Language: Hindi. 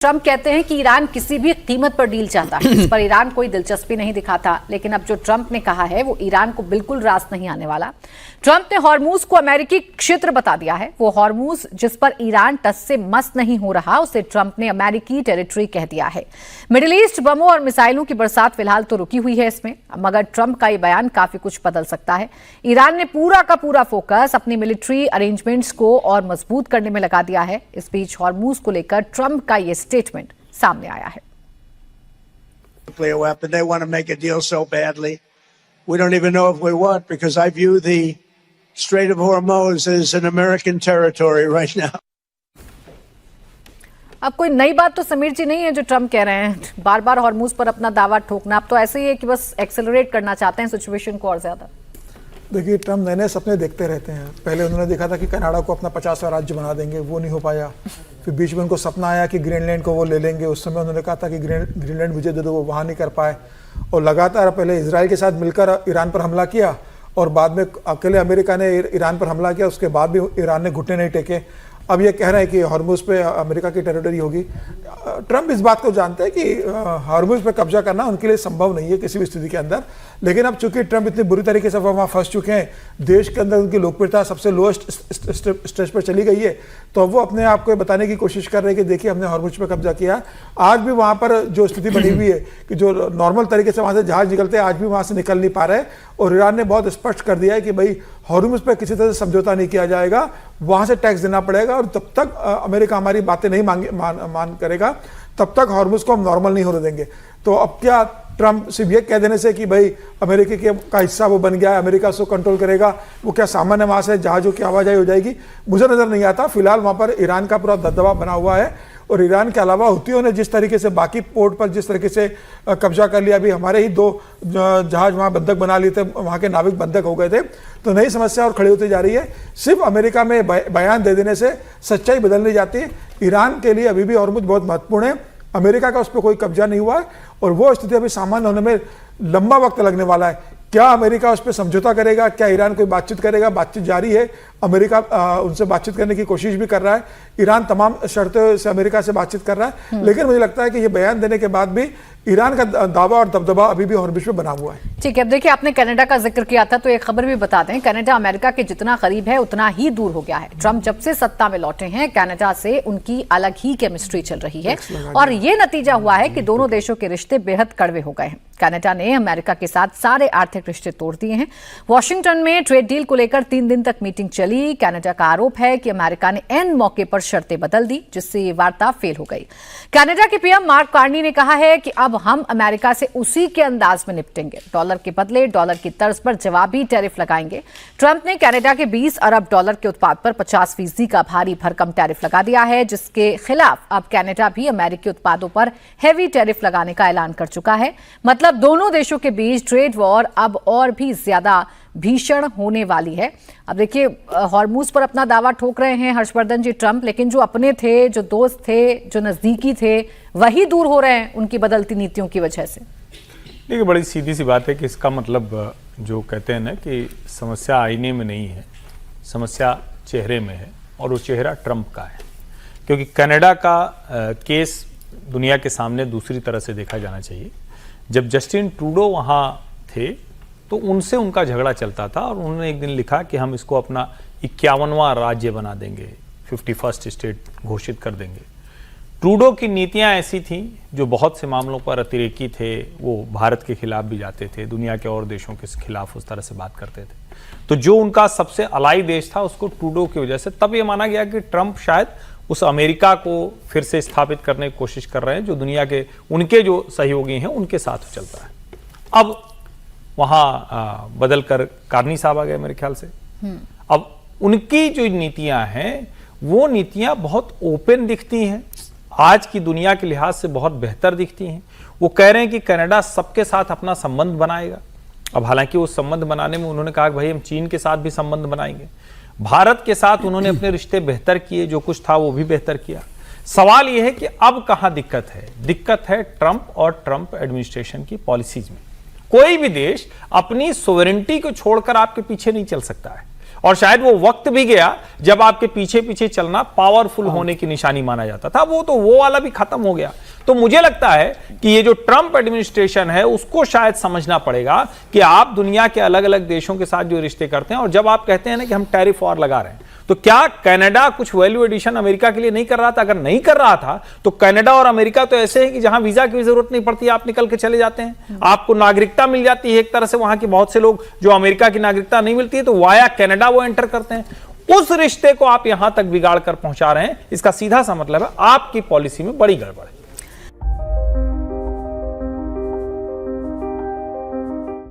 ट्रंप कहते हैं कि ईरान किसी भी कीमत पर डील चाहता है, इस पर ईरान कोई दिलचस्पी नहीं दिखाता। लेकिन अब जो ट्रंप ने कहा है वो ईरान को बिल्कुल रास नहीं आने वाला। ट्रंप ने हॉर्मूज को अमेरिकी क्षेत्र बता दिया है। वो हॉर्मूज जिस पर ईरान टस से मस नहीं हो रहा, उसे ट्रंप ने अमेरिकी टेरिटरी कह दिया है। मिडिल ईस्ट बमों और मिसाइलों की बरसात फिलहाल तो रुकी हुई है इसमें, मगर ट्रंप का ये बयान काफी कुछ बदल सकता है। ईरान ने पूरा का पूरा फोकस अपनी मिलिट्री अरेंजमेंट्स को और मजबूत करने में लगा दिया है। इस बीच हॉर्मूज को लेकर ट्रंप का ये स्टेटमेंट सामने आया है। Nuclear weapon. They want to make a deal so badly. We don't even know if we want, because I view the Strait of Hormuz as an American territory right now. अब कोई नई बात तो समीर जी नहीं है जो ट्रंप कह रहे हैं। बार बार हॉर्मूज पर अपना दावा ठोकना, अब तो ऐसे ही है कि बस एक्सेलरेट करना चाहते हैं सिचुएशन को और ज्यादा। देखिए, ट्रंप नए नए सपने देखते रहते हैं। पहले उन्होंने देखा था कि कनाडा को अपना 50वां राज्य बना देंगे, वो नहीं हो पाया। फिर बीच में उनको सपना आया कि ग्रीनलैंड को वो ले लेंगे। उस समय उन्होंने कहा था कि ग्रीनलैंड मुझे दे दो, वो वहाँ नहीं कर पाए। और लगातार पहले इजराइल के साथ मिलकर ईरान पर हमला किया और बाद में अकेले अमेरिका ने ईरान पर हमला किया। उसके बाद भी ईरान ने घुटने नहीं टेके। अब ये कह रहे हैं कि हॉर्मूज पे अमेरिका की टेरिटरी होगी। ट्रंप इस बात को जानते हैं कि हॉर्मूज पे कब्जा करना उनके लिए संभव नहीं है किसी भी स्थिति के अंदर। लेकिन अब चूंकि ट्रंप इतनी बुरी तरीके से वहाँ फंस चुके हैं, देश के अंदर उनकी लोकप्रियता सबसे लोएस्ट स्टेज पर चली गई है, तो अब वो अपने आप को बताने की कोशिश कर रहे हैं कि देखिए हमने हॉर्मूज पे कब्जा किया। आज भी वहाँ पर जो स्थिति बनी हुई है कि जो नॉर्मल तरीके से वहाँ से जहाज निकलते हैं, आज भी वहाँ से निकल नहीं पा रहे। और ईरान ने बहुत स्पष्ट कर दिया है कि भाई हॉर्मूज पे किसी तरह से समझौता नहीं किया जाएगा, वहाँ से टैक्स देना पड़ेगा। और तब तक अमेरिका हमारी बातें नहीं मान करेगा, तब तक हॉर्मूज को हम नॉर्मल नहीं होने देंगे। तो अब क्या ट्रंप सिर्फ ये कह देने से कि भाई अमेरिका का हिस्सा वो बन गया है, अमेरिका उसको कंट्रोल करेगा, वो क्या सामान्य वहाँ से जहाज़ों की आवाजाही हो जाएगी? मुझे नज़र नहीं आता। फिलहाल वहाँ पर ईरान का पूरा दबदबा बना हुआ है। और ईरान के अलावा हुतियों ने जिस तरीके से बाकी पोर्ट पर जिस तरीके से कब्जा कर लिया, अभी हमारे ही 2 जहाज वहाँ बंधक बना लिए थे, वहाँ के नाविक बंधक हो गए थे। तो नई समस्या और खड़ी होती जा रही है। सिर्फ अमेरिका में बयान दे देने से सच्चाई बदल नहीं जाती है। ईरान के लिए अभी भी हॉर्मूज बहुत महत्वपूर्ण है। अमेरिका का उस पर कोई कब्जा नहीं हुआ है और वो स्थिति अभी सामान्य होने में लंबा वक्त लगने वाला है। क्या अमेरिका उस पर समझौता करेगा? क्या ईरान कोई बातचीत करेगा? बातचीत जारी है। अमेरिका उनसे बातचीत करने की कोशिश भी कर रहा है। ईरान तमाम शर्तों से अमेरिका से बातचीत कर रहा है। लेकिन मुझे लगता है कि ये बयान देने के बाद भी ईरान का दावा और दबदबा अभी भी हॉर्मूज पे बना हुआ है। ठीक है, अब देखिए, आपने कनाडा का जिक्र किया था, तो एक खबर भी बता दें। कनाडा अमेरिका के जितना करीब है उतना ही दूर हो गया है। ट्रंप जब से सत्ता में लौटे हैं, कनाडा से उनकी अलग ही केमिस्ट्री चल रही है और ये नतीजा हुआ है कि दोनों देशों के रिश्ते बेहद कड़वे हो गए हैं। कनाडा ने अमेरिका के साथ सारे आर्थिक रिश्ते तोड़ दिए हैं। वॉशिंगटन में ट्रेड डील को लेकर 3 दिन तक मीटिंग चली। कनाडा का आरोप है कि अमेरिका ने ऐन मौके पर शर्तें बदल दी, जिससे ये वार्ता फेल हो गई। कनाडा के पीएम मार्क कार्नी ने कहा है कि अब हम अमेरिका से उसी के अंदाज में निपटेंगे, डॉलर के बदले डॉलर की तर्ज पर जवाबी टैरिफ लगाएंगे। ट्रंप ने कनाडा के 20 अरब डॉलर के उत्पाद पर 50% का भारी भरकम टैरिफ लगा दिया है, जिसके खिलाफ अब कनाडा भी अमेरिकी उत्पादों पर हैवी टैरिफ लगाने का ऐलान कर चुका है। मतलब दोनों देशों के बीच ट्रेड वॉर अब और भी ज्यादा भीषण होने वाली है। अब देखिए, हॉर्मूज पर अपना दावा ठोक रहे हैं हर्षवर्धन जी ट्रंप, लेकिन जो अपने थे, जो दोस्त थे, जो नजदीकी थे, वही दूर हो रहे हैं उनकी बदलती नीतियों की वजह से। देखिए, बड़ी सीधी सी बात है कि इसका मतलब जो कहते हैं ना कि समस्या आईने में नहीं है, समस्या चेहरे में है, और वो चेहरा ट्रंप का है। क्योंकि कनाडा का केस दुनिया के सामने दूसरी तरह से देखा जाना चाहिए। जब जस्टिन ट्रूडो वहाँ थे तो उनसे उनका झगड़ा चलता था और उन्होंने एक दिन लिखा कि हम इसको अपना 51वां राज्य बना देंगे, 51st स्टेट घोषित कर देंगे। ट्रूडो की नीतियां ऐसी थीं जो बहुत से मामलों पर अतिरेकी थे। वो भारत के खिलाफ भी जाते थे, दुनिया के और देशों के खिलाफ उस तरह से बात करते थे। तो जो उनका सबसे अलाई देश था, उसको ट्रूडो की वजह से तब ये माना गया कि ट्रंप शायद उस अमेरिका को फिर से स्थापित करने की कोशिश कर रहे हैं जो दुनिया के उनके जो सहयोगी हैं उनके साथ चलता है। अब वहां बदल कर कार्नी साहब आ गए मेरे ख्याल से। अब उनकी जो नीतियां हैं वो नीतियां बहुत ओपन दिखती हैं, आज की दुनिया के लिहाज से बहुत बेहतर दिखती हैं। वो कह रहे हैं कि कनाडा सबके साथ अपना संबंध बनाएगा। अब हालांकि वो संबंध बनाने में उन्होंने कहा कि भाई हम चीन के साथ भी संबंध बनाएंगे। भारत के साथ उन्होंने अपने रिश्ते बेहतर किए, जो कुछ था वो भी बेहतर किया। सवाल यह है कि अब कहां दिक्कत है? दिक्कत है ट्रंप और ट्रंप एडमिनिस्ट्रेशन की पॉलिसीज में। कोई भी देश अपनी सोवरेनिटी को छोड़कर आपके पीछे नहीं चल सकता है और शायद वो वक्त भी गया जब आपके पीछे पीछे चलना पावरफुल होने की निशानी माना जाता था, वो वाला भी खत्म हो गया। तो मुझे लगता है कि ये जो ट्रंप एडमिनिस्ट्रेशन है उसको शायद समझना पड़ेगा कि आप दुनिया के अलग अलग देशों के साथ जो रिश्ते करते हैं, और जब आप कहते हैं ना कि हम टैरिफ वॉर लगा रहे हैं, तो क्या कनाडा कुछ वैल्यू एडिशन अमेरिका के लिए नहीं कर रहा था? अगर नहीं कर रहा था तो कनाडा और अमेरिका तो ऐसे हैं कि जहां वीजा की जरूरत नहीं पड़ती, आप निकल के चले जाते हैं, आपको नागरिकता मिल जाती है एक तरह से। वहां के बहुत से लोग जो अमेरिका की नागरिकता नहीं मिलती है तो वाया कनाडा वो एंटर करते हैं। उस रिश्ते को आप यहां तक बिगाड़ कर पहुंचा रहे हैं, इसका सीधा सा मतलब है आपकी पॉलिसी में बड़ी गड़बड़ है।